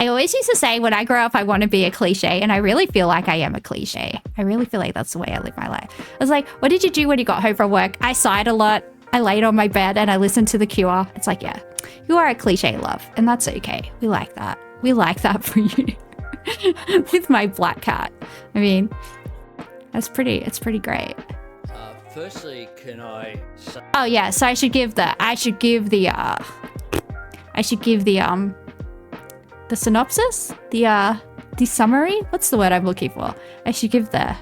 I always used to say when I grow up, I want to be a cliche, and I really feel like I am a cliche. I really feel like that's the way I live my life. I was like, what did you do when you got home from work? I sighed a lot. I laid on my bed and I listened to The Cure. It's like, yeah, you are a cliche, love, and that's okay. We like that. We like that for you. With my black cat. I mean, it's pretty great. Firstly, can I say... Oh yeah, so I should give the synopsis? The summary? What's the word I'm looking for? I should give the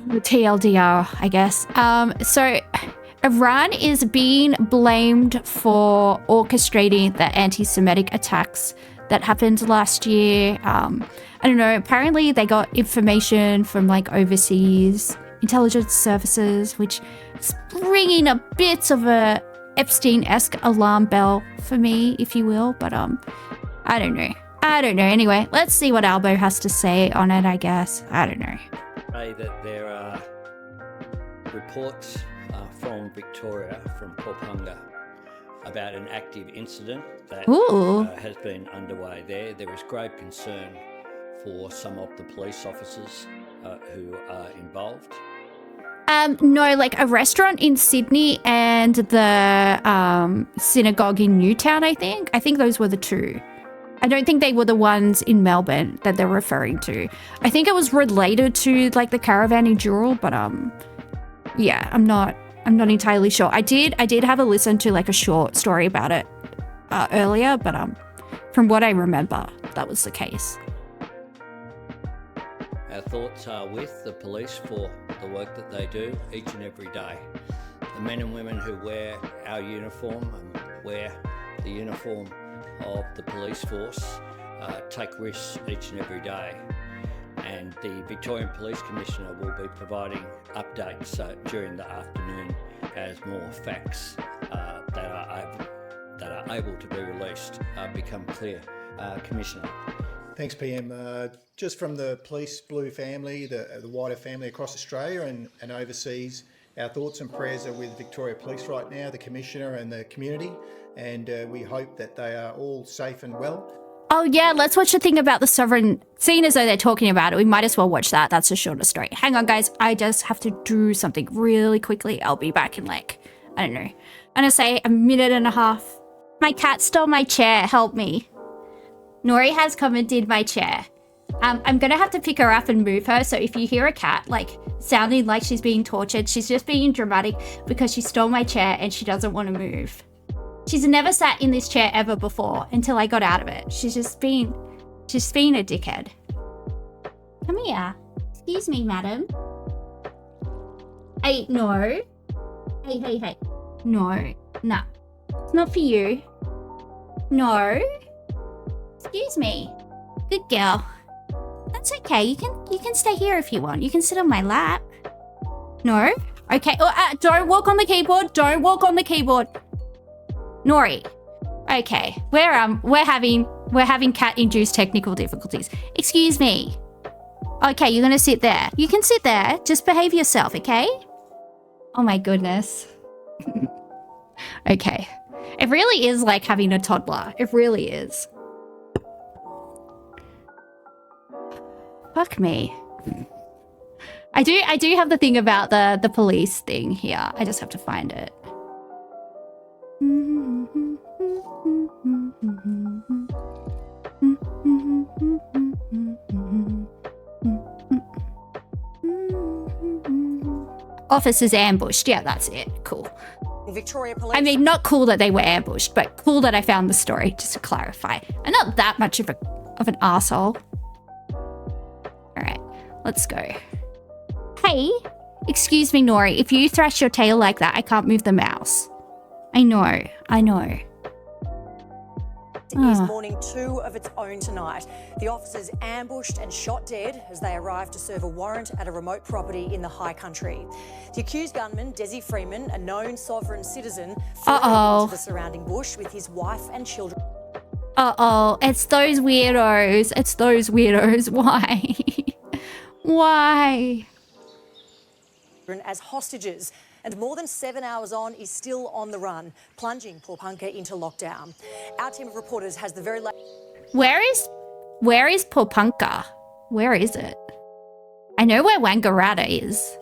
TLDR, I guess. So Iran is being blamed for orchestrating the anti-Semitic attacks that happened last year. I don't know, apparently they got information from like overseas intelligence services, which is ringing a bit of a Epstein-esque alarm bell for me, if you will, but I don't know. Anyway, let's see what Albo has to say on it, I guess. I don't know. Say that there are reports from Victoria, from Papunya, about an active incident that has been underway there. There is grave concern for some of the police officers who are involved. No, like a restaurant in Sydney and the synagogue in Newtown, I think. I think those were the two. I don't think they were the ones in Melbourne that they're referring to. I think it was related to like the caravan in Dural, but yeah, I'm not entirely sure. I did have a listen to like a short story about it earlier, but from what I remember, that was the case. Our thoughts are with the police for the work that they do each and every day. The men and women who wear our uniform and wear the uniform of the police force take risks each and every day. And the Victorian Police Commissioner will be providing updates during the afternoon as more facts that are able to be released become clear. Commissioner. Thanks, PM. Just from the police blue family, the wider family across Australia and overseas, our thoughts and prayers are with Victoria Police right now, the Commissioner and the community, and we hope that they are all safe and well. Oh yeah, let's watch the thing about the sovereign. Seeing as though they're talking about it, we might as well watch that. That's a shorter story. Hang on, guys. I just have to do something really quickly. I'll be back in like, I don't know, I'm gonna say a minute and a half. My cat stole my chair. Help me. Nori has commandeered my chair. I'm gonna have to pick her up and move her, so if you hear a cat like sounding like she's being tortured, she's just being dramatic because she stole my chair and she doesn't want to move. She's never sat in this chair ever before until I got out of it. She's being a dickhead. Come here. Excuse me, madam. Hey, no. Hey. No. Nah. It's not for you. No. Excuse me. Good girl. That's okay. You can stay here if you want. You can sit on my lap. No? Okay. Don't walk on the keyboard. Don't walk on the keyboard. Nori. Okay. We're having cat-induced technical difficulties. Excuse me. Okay, you're gonna sit there. You can sit there. Just behave yourself, okay? Oh my goodness. Okay. It really is like having a toddler. It really is. Fuck me. I do have the thing about the police thing here. I just have to find it. Officers ambushed. Yeah, that's it. Cool. Victoria Police. I mean, not cool that they were ambushed, but cool that I found the story, just to clarify. I'm not that much of an arsehole. Alright, let's go. Hey, excuse me, Nori. If you thrash your tail like that, I can't move the mouse. I know. It is morning 2 of its own tonight. The officers ambushed and shot dead as they arrived to serve a warrant at a remote property in the high country. The accused gunman, Dezi Freeman, a known sovereign citizen, fled into the surrounding bush with his wife and children. It's those weirdos. Why? Why? As hostages, and more than 7 hours on is still on the run, plunging Papunya into lockdown. Our team of reporters has the very latest. Where is Popunka? Where is it? I know where Wangaratta is.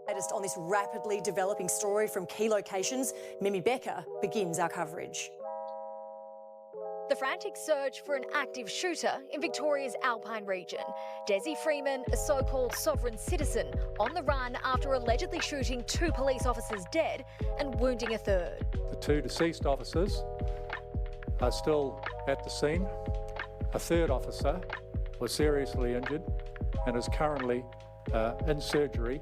Latest on this rapidly developing story from key locations, Mimi Becker begins our coverage. The frantic search for an active shooter in Victoria's Alpine region. Dezi Freeman, a so-called sovereign citizen, on the run after allegedly shooting 2 police officers dead and wounding a third. The 2 deceased officers are still at the scene. A third officer was seriously injured and is currently in surgery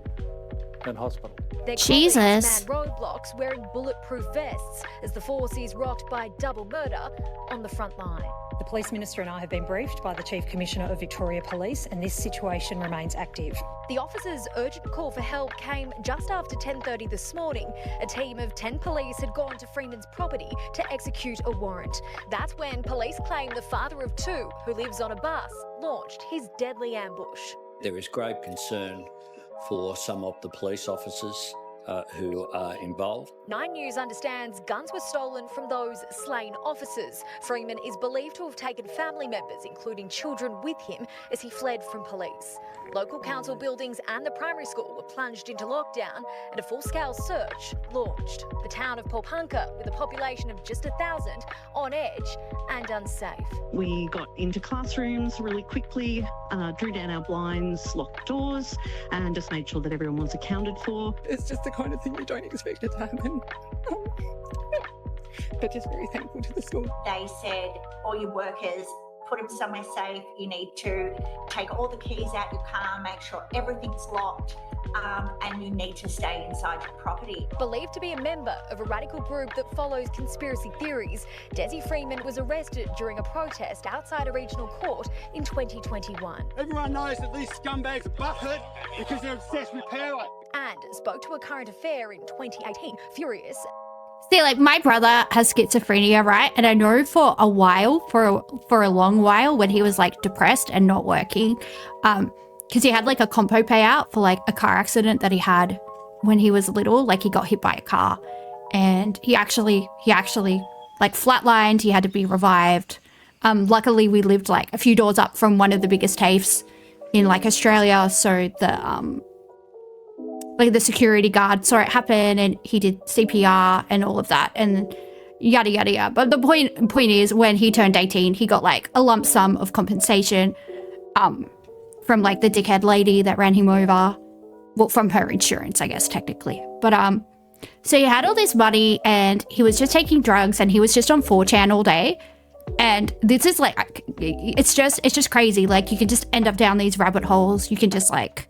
in hospital. Their Jesus. colleagues man roadblocks wearing bulletproof vests as the force is rocked by double murder on the front line. The Police Minister and I have been briefed by the Chief Commissioner of Victoria Police, and this situation remains active. The officer's urgent call for help came just after 10:30 this morning. A team of 10 police had gone to Freeman's property to execute a warrant. That's when police claim the father of 2, who lives on a bus, launched his deadly ambush. There is grave concern for some of the police officers who are involved. 9 News understands guns were stolen from those slain officers. Freeman is believed to have taken family members, including children, with him as he fled from police. Local council buildings and the primary school were plunged into lockdown and a full-scale search launched. The town of Popunka, with a population of just 1,000, on edge and unsafe. We got into classrooms really quickly, drew down our blinds, locked doors, and just made sure that everyone was accounted for. It's just the kind of thing you don't expect it to happen. But just very thankful to the school. They said, all your workers, put them somewhere safe. You need to take all the keys out your car, make sure everything's locked, and you need to stay inside your property. Believed to be a member of a radical group that follows conspiracy theories, Dezi Freeman was arrested during a protest outside a regional court in 2021. Everyone knows that these scumbags are butthurt because they're obsessed with power. And spoke to a current affair in 2018, furious. See, like, my brother has schizophrenia, right? And I know for a while, for a long while, when he was like depressed and not working, because he had like a compo payout for like a car accident that he had when he was little. Like, he got hit by a car, and he actually like flatlined. He had to be revived. Luckily, we lived like a few doors up from one of the biggest TAFEs in like Australia, so the security guard saw it happen, and he did CPR and all of that, and yada yada yada. But the point is, when he turned 18, he got like a lump sum of compensation from like the dickhead lady that ran him over. Well, from her insurance, I guess, technically. But so he had all this money, and he was just taking drugs, and he was just on 4chan all day. And this is like, it's just crazy. Like, you can just end up down these rabbit holes. You can just like,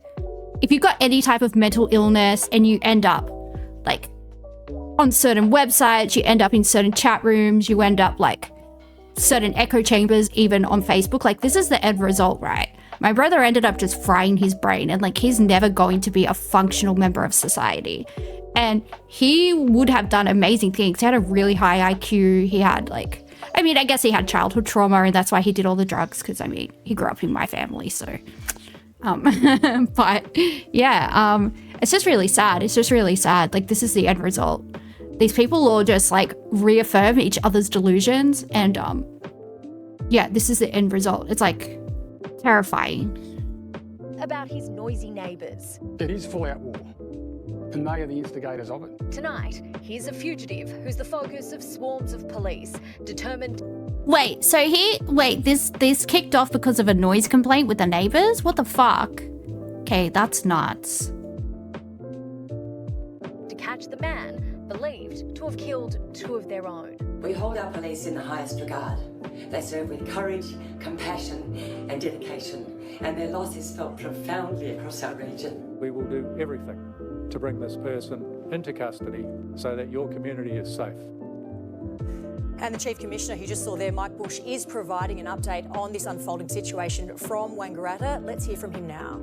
if you've got any type of mental illness and you end up like on certain websites, you end up in certain chat rooms, you end up like certain echo chambers, even on Facebook, like this is the end result, right? My brother ended up just frying his brain, and like he's never going to be a functional member of society. And he would have done amazing things. He had a really high IQ. He had like, I mean, I guess he had childhood trauma, and that's why he did all the drugs, because I mean, he grew up in my family, so but yeah, it's just really sad. It's just really sad. Like, this is the end result. These people all just like reaffirm each other's delusions, and yeah, this is the end result. It's like terrifying. About his noisy neighbours. It is full-out war, and they are the instigators of it. Tonight, here's a fugitive who's the focus of swarms of police, determined. Wait, so this kicked off because of a noise complaint with the neighbors? What the fuck? Okay, that's nuts. To catch the man believed to have killed 2 of their own. We hold our police in the highest regard. They serve with courage, compassion and dedication, and their loss is felt profoundly across our region. We will do everything to bring this person into custody so that your community is safe. And the Chief Commissioner, who you just saw there, Mike Bush, is providing an update on this unfolding situation from Wangaratta. Let's hear from him now.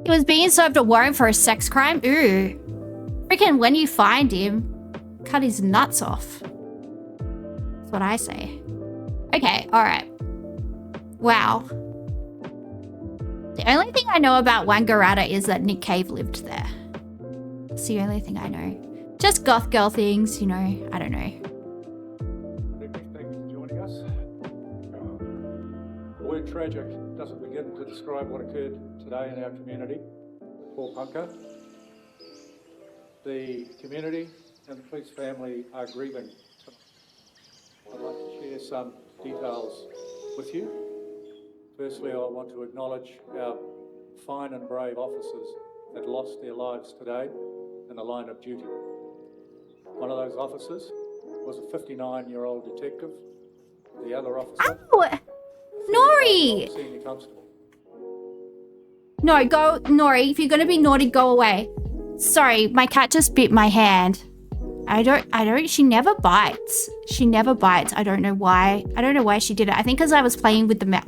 He was being served a warrant for a sex crime? Ooh. Freaking when you find him, cut his nuts off. That's what I say. Okay, alright. Wow. The only thing I know about Wangaratta is that Nick Cave lived there. That's the only thing I know. Just goth girl things, you know, I don't know. word tragic doesn't begin to describe what occurred today in our community. Poor Punker. The community and the police family are grieving. I'd like to share some details with you. Firstly, I want to acknowledge our fine and brave officers that lost their lives today in the line of duty. One of those officers was a 59-year-old detective. The other officer... Ow! Nori! Senior constable. No, go, Nori. If you're gonna be naughty, go away. Sorry, my cat just bit my hand. She never bites. She never bites. I don't know why. I don't know why she did it. I think because I was playing with the mouse,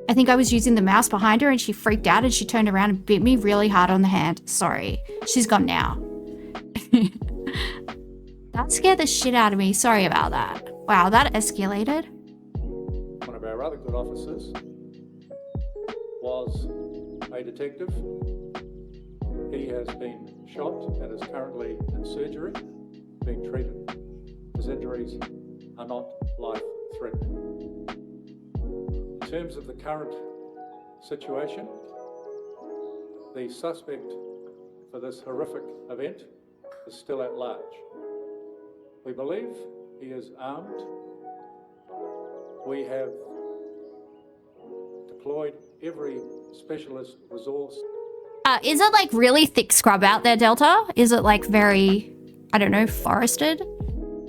I think I was using the mouse behind her and she freaked out and she turned around and bit me really hard on the hand. Sorry. She's gone now. That scared the shit out of me. Sorry about that. Wow, that escalated. One of our other good officers was a detective. He has been shot and is currently in surgery, being treated. His injuries are not life-threatening. In terms of the current situation, the suspect for this horrific event is still at large. We believe he is armed. We have deployed every specialist resource. Is it like really thick scrub out there, Delta? Is it like very, I don't know, forested?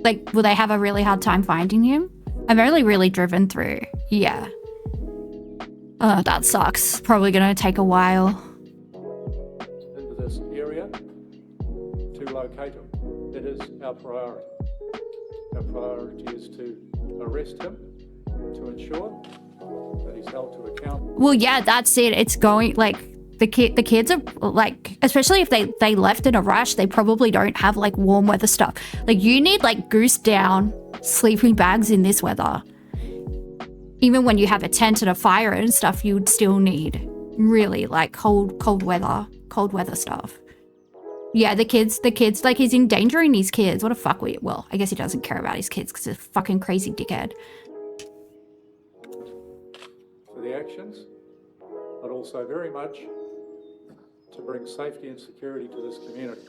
Like, will they have a really hard time finding him? I've only really driven through. Yeah. Oh, that sucks. Probably gonna take a while. Into this area to locate him. It is our priority. Our priority is to arrest him, to ensure that he's held to account. Well, yeah, that's it. It's going, like, the kids are, like, especially if they left in a rush, they probably don't have, like, warm weather stuff. Like, you need, like, goose down sleeping bags in this weather. Even when you have a tent and a fire and stuff, you would still need really, like, cold weather stuff. Yeah, the kids, like, he's endangering his kids. What a fuckwit. Well, I guess he doesn't care about his kids because he's a fucking crazy dickhead. For the actions, but also very much to bring safety and security to this community.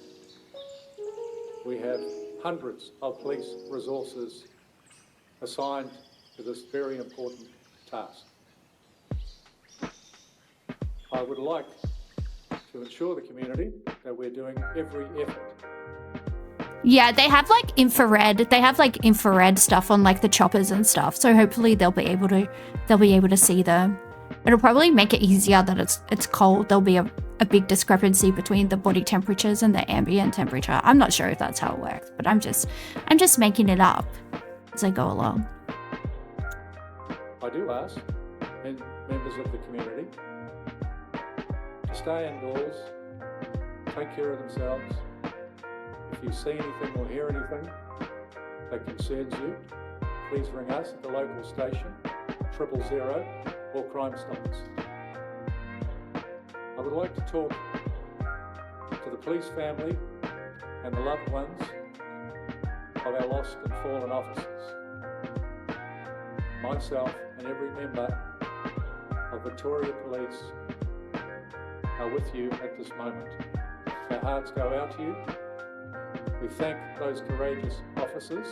We have hundreds of police resources assigned to this very important task. I would like to ensure the community that we're doing every effort. Yeah, they have like infrared stuff on like the choppers and stuff. So hopefully they'll be able to see them. It'll probably make it easier that it's cold. There'll be a big discrepancy between the body temperatures and the ambient temperature. I'm not sure if that's how it works, but I'm just making it up as I go along. I do ask members of the community to stay indoors, take care of themselves. If you see anything or hear anything that concerns you, please ring us at the local station, 000 or Crime Stoppers. I would like to talk to the police family and the loved ones of our lost and fallen officers. Myself and every member of Victoria Police are with you at this moment. Our hearts go out to you. We thank those courageous officers.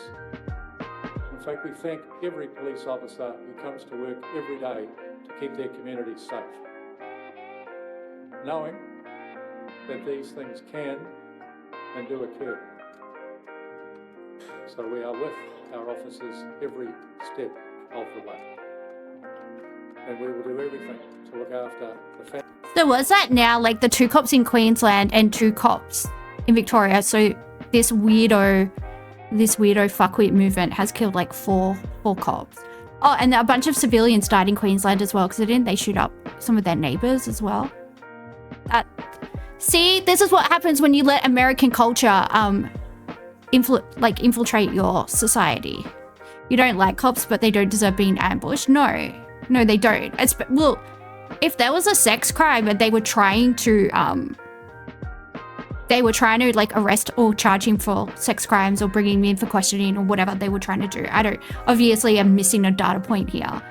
In fact, we thank every police officer who comes to work every day to keep their communities safe, knowing that these things can and do occur. So we are with our officers every step of the way. And we will do everything to look after the family. So was that now like the 2 cops in Queensland and 2 cops in Victoria? So this weirdo fuckwit movement has killed like 4 cops. Oh, and a bunch of civilians died in Queensland as well because didn't they shoot up some of their neighbors as well? See, this is what happens when you let American culture infiltrate your society. You don't like cops, but they don't deserve being ambushed. No, they don't. Well, if there was a sex crime and they were trying to like arrest or charge him for sex crimes or bringing him in for questioning or whatever they were trying to do. Obviously I'm missing a data point here.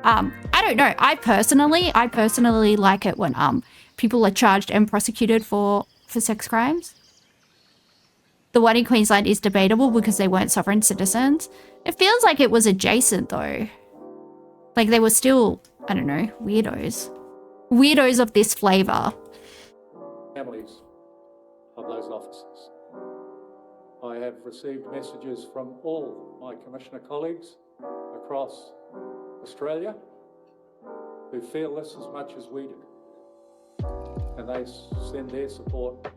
I don't know. I personally like it when people are charged and prosecuted for sex crimes. The one in Queensland is debatable because they weren't sovereign citizens. It feels like it was adjacent though. Like they were still, I don't know, weirdos. Weirdos of this flavour. Families of those officers. I have received messages from all my Commissioner colleagues across Australia who feel this as much as we do. And they send their support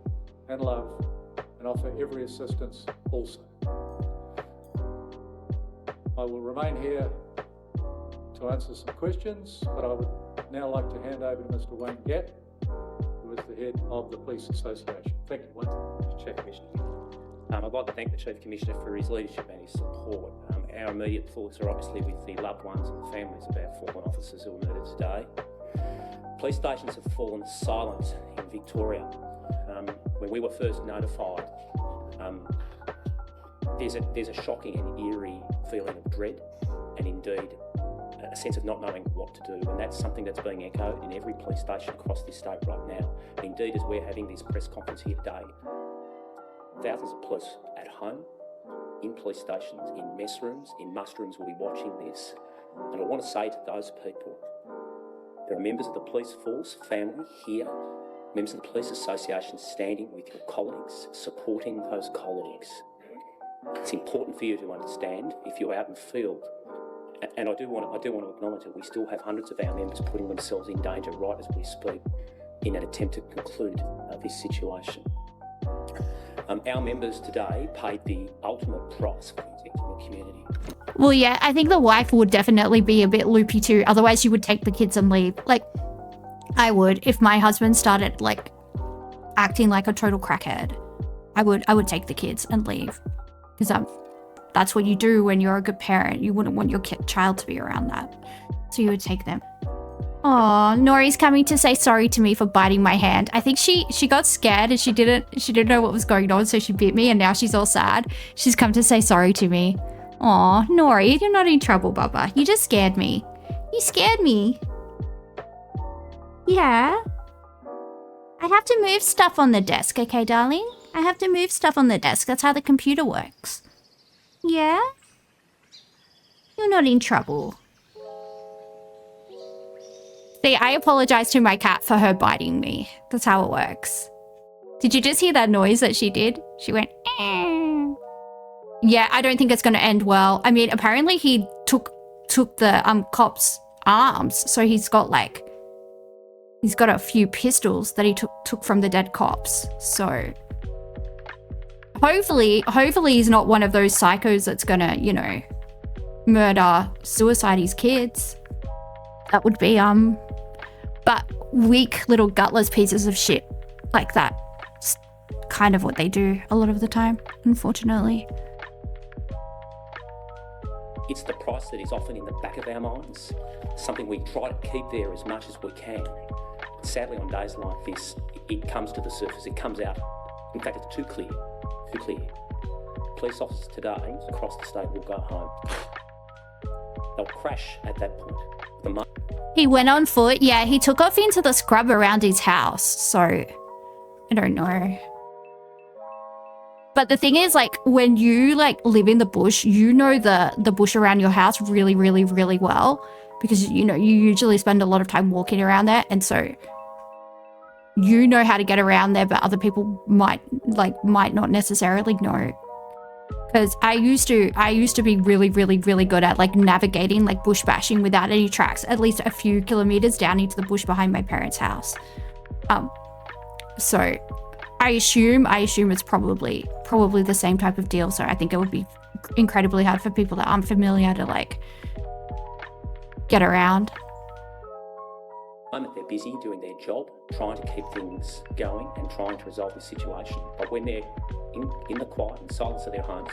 and love and offer every assistance also. I will remain here to answer some questions, but I would now like to hand over to Mr. Wayne Gatt, who is the head of the Police Association. Thank you, Wayne. Chief Commissioner. I'd like to thank the Chief Commissioner for his leadership and his support. Our immediate thoughts are obviously with the loved ones and the families of our fallen officers who were murdered today. Police stations have fallen silent in Victoria. When we were first notified, there's a shocking and eerie feeling of dread and indeed a sense of not knowing what to do, and that's something that's being echoed in every police station across this state right now. Indeed, as we're having this press conference here today, thousands of police at home, in police stations, in mess rooms, in mustrooms will be watching this. And I want to say to those people, there are members of the police force, family here, members of the Police Association standing with your colleagues, supporting those colleagues. It's important for you to understand if you're out in the field. And I do want to acknowledge that we still have hundreds of our members putting themselves in danger right as we speak in an attempt to conclude this situation. Our members today paid the ultimate price for protecting the community. Well, yeah, I think the wife would definitely be a bit loopy too. Otherwise, you would take the kids and leave. Like, I would if my husband started like acting like a total crackhead. I would take the kids and leave because that's what you do when you're a good parent. You wouldn't want your child to be around that, so you would take them. Oh, Nori's coming to say sorry to me for biting my hand. I think she got scared and she didn't know what was going on, so she bit me and now she's all sad. She's come to say sorry to me. Aw, Nori, you're not in trouble, Bubba. You just scared me. You scared me. Yeah. I have to move stuff on the desk, okay, darling? I have to move stuff on the desk. That's how the computer works. Yeah? You're not in trouble. See, I apologize to my cat for her biting me. That's how it works. Did you just hear that noise that she did? She went, eh. Yeah, I don't think it's going to end well. I mean, apparently he took the cop's arms. So he's got a few pistols that he took from the dead cops. So hopefully he's not one of those psychos that's going to, you know, murder, suicide his kids. That would be, but weak little gutless pieces of shit like that. It's kind of what they do a lot of the time, unfortunately. It's the price that is often in the back of our minds, something we try to keep there as much as we can. Sadly, on days like this, it comes to the surface, it comes out. In fact, it's too clear. Police officers today across the state will go home. They'll crash at that point. He went on foot. Yeah, he took off into the scrub around his house. So, I don't know. But the thing is, like, when you, like, live in the bush, you know the bush around your house really, really, really well. Because, you know, you usually spend a lot of time walking around there. And so, you know how to get around there, but other people might not necessarily know. Because I used to be really, really, really good at like navigating, like bush bashing without any tracks, at least a few kilometers down into the bush behind my parents' house. So I assume it's probably the same type of deal. So I think it would be incredibly hard for people that aren't familiar to like get around. They're busy doing their job, trying to keep things going and trying to resolve this situation. But when they're in the quiet and silence of their homes,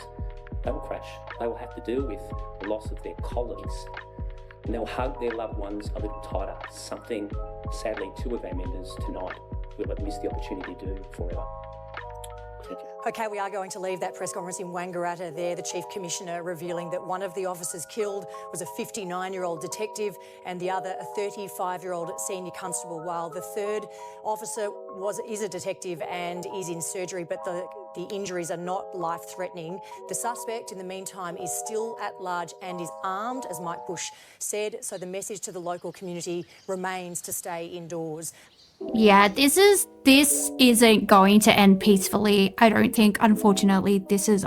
they will crash. They will have to deal with the loss of their colleagues, and they'll hug their loved ones a little tighter, something sadly 2 of our members tonight will have missed the opportunity to do forever. Thank you. Okay, we are going to leave that press conference in Wangaratta there. The Chief Commissioner revealing that one of the officers killed was a 59-year-old detective and the other a 35-year-old senior constable, while the third officer is a detective and is in surgery, but the injuries are not life-threatening. The suspect, in the meantime, is still at large and is armed, as Mike Bush said, so the message to the local community remains to stay indoors. Yeah, this isn't going to end peacefully. I don't think, unfortunately. This is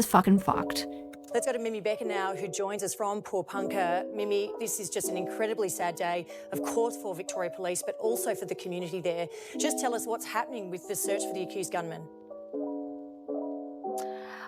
fucking fucked. Let's go to Mimi Becker now, who joins us from Purpunka. Mimi, this is just an incredibly sad day, of course, for Victoria Police, but also for the community there. Just tell us what's happening with the search for the accused gunman.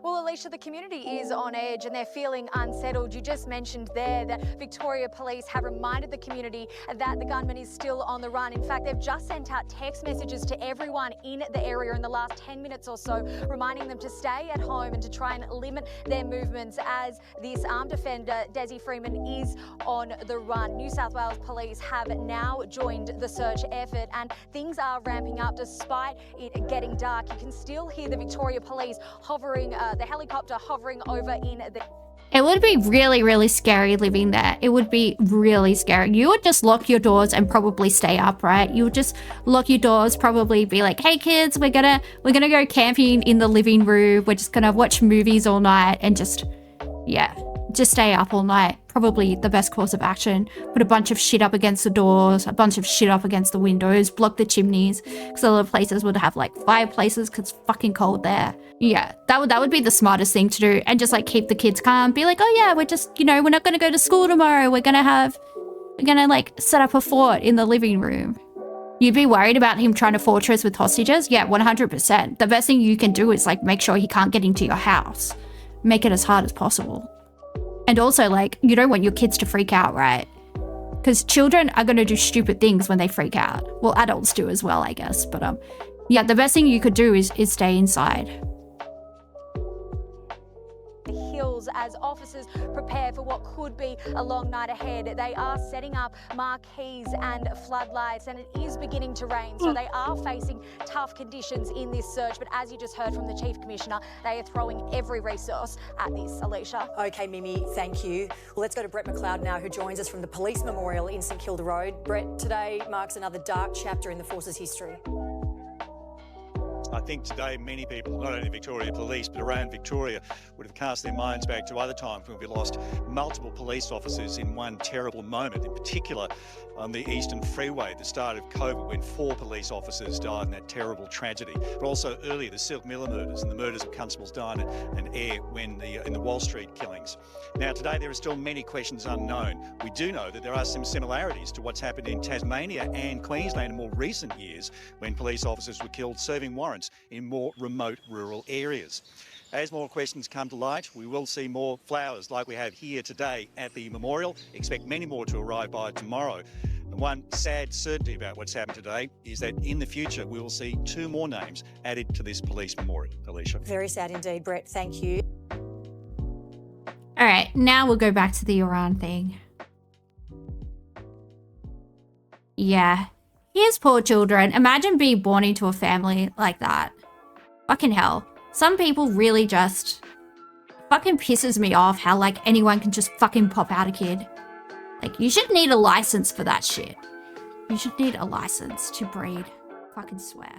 Well, Alicia, the community is on edge and they're feeling unsettled. You just mentioned there that Victoria Police have reminded the community that the gunman is still on the run. In fact, they've just sent out text messages to everyone in the area in the last 10 minutes or so, reminding them to stay at home and to try and limit their movements as this armed offender, Dezi Freeman, is on the run. New South Wales Police have now joined the search effort and things are ramping up despite it getting dark. You can still hear the Victoria Police hovering, the helicopter hovering over in the... It would be really, really scary living there. It would be really scary. You would just lock your doors and probably stay up, right? You would just lock your doors, probably be like, hey kids, we're gonna go camping in the living room. We're just gonna watch movies all night and just stay up all night. Probably the best course of action. Put a bunch of shit up against the doors, a bunch of shit up against the windows, block the chimneys, because a lot of places would have like fireplaces because it's fucking cold there. Yeah, that would be the smartest thing to do, and just like keep the kids calm. Be like, oh yeah, we're just, we're not gonna go to school tomorrow. We're gonna like set up a fort in the living room. You'd be worried about him trying to fortress with hostages? Yeah, 100%. The best thing you can do is like make sure he can't get into your house. Make it as hard as possible. And also, like, you don't want your kids to freak out, right? Because children are going to do stupid things when they freak out. Well, adults do as well, I guess. But yeah, the best thing you could do is stay inside. Hills as officers prepare for what could be a long night ahead. They are setting up marquees and floodlights, and it is beginning to rain, so they are facing tough conditions in this search. But as you just heard from the Chief Commissioner, they are throwing every resource at this, Alicia. Okay, Mimi, thank you. Well, let's go to Brett McLeod now, who joins us from the Police Memorial in St Kilda Road. Brett, today marks another dark chapter in the Force's history. I think today many people, not only Victoria Police but around Victoria, would have cast their minds back to other times when we lost multiple police officers in one terrible moment, in particular on the Eastern Freeway at the start of COVID when 4 police officers died in that terrible tragedy. But also earlier, the Silk Miller murders and the murders of Constables Diane and Eyre in the Wall Street killings. Now today there are still many questions unknown. We do know that there are some similarities to what's happened in Tasmania and Queensland in more recent years when police officers were killed serving warrants in more remote rural areas. As more questions come to light, we will see more flowers like we have here today at the memorial. Expect many more to arrive by tomorrow. And one sad certainty about what's happened today is that in the future we will see 2 more names added to this police memorial. Alicia. Very sad indeed, Brett. Thank you. All right, now we'll go back to the Iran thing. Yeah. Here's poor children. Imagine being born into a family like that. Fucking hell. Some people really just fucking pisses me off how like anyone can just fucking pop out a kid. Like, you should need a license for that shit. You should need a license to breed. Fucking swear.